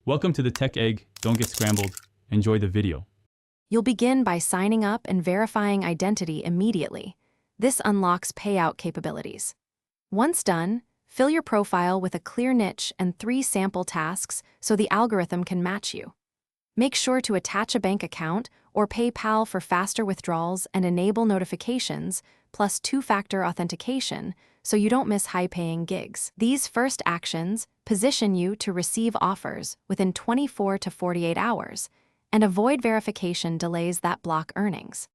Welcome to the Tech Egg. Don't get scrambled. Enjoy the video. You'll begin by signing up and verifying identity immediately. This unlocks payout capabilities. Once done, fill your profile with a clear niche and 3 sample tasks so the algorithm can match you. Make sure to attach a bank account or PayPal for faster withdrawals and enable notifications, plus 2-factor authentication, so you don't miss high-paying gigs. These first actions position you to receive offers within 24 to 48 hours and avoid verification delays that block earnings.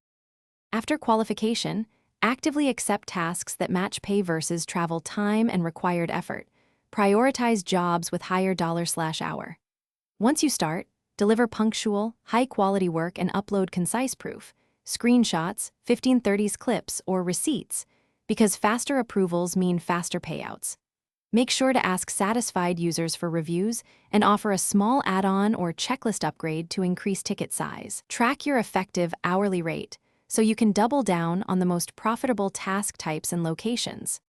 After qualification, actively accept tasks that match pay versus travel time and required effort. Prioritize jobs with higher $/hour. Once you start, deliver punctual, high-quality work and upload concise proof, screenshots, 1530s clips, or receipts, because faster approvals mean faster payouts. Make sure to ask satisfied users for reviews and offer a small add-on or checklist upgrade to increase ticket size. Track your effective hourly rate so you can double down on the most profitable task types and locations.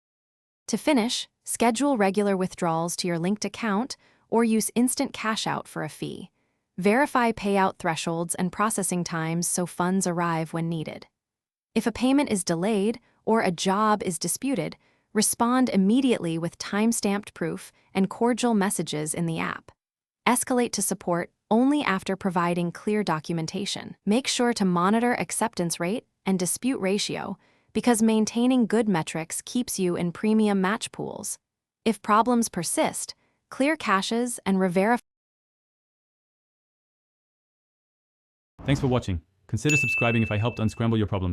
To finish, schedule regular withdrawals to your linked account or use instant cash out for a fee. Verify payout thresholds and processing times so funds arrive when needed. If a payment is delayed or a job is disputed, respond immediately with time-stamped proof and cordial messages in the app. Escalate to support only after providing clear documentation. Make sure to monitor acceptance rate and dispute ratio because maintaining good metrics keeps you in premium match pools. If problems persist, clear caches and re-verify. Thanks for watching. Consider subscribing if I helped unscramble your problems.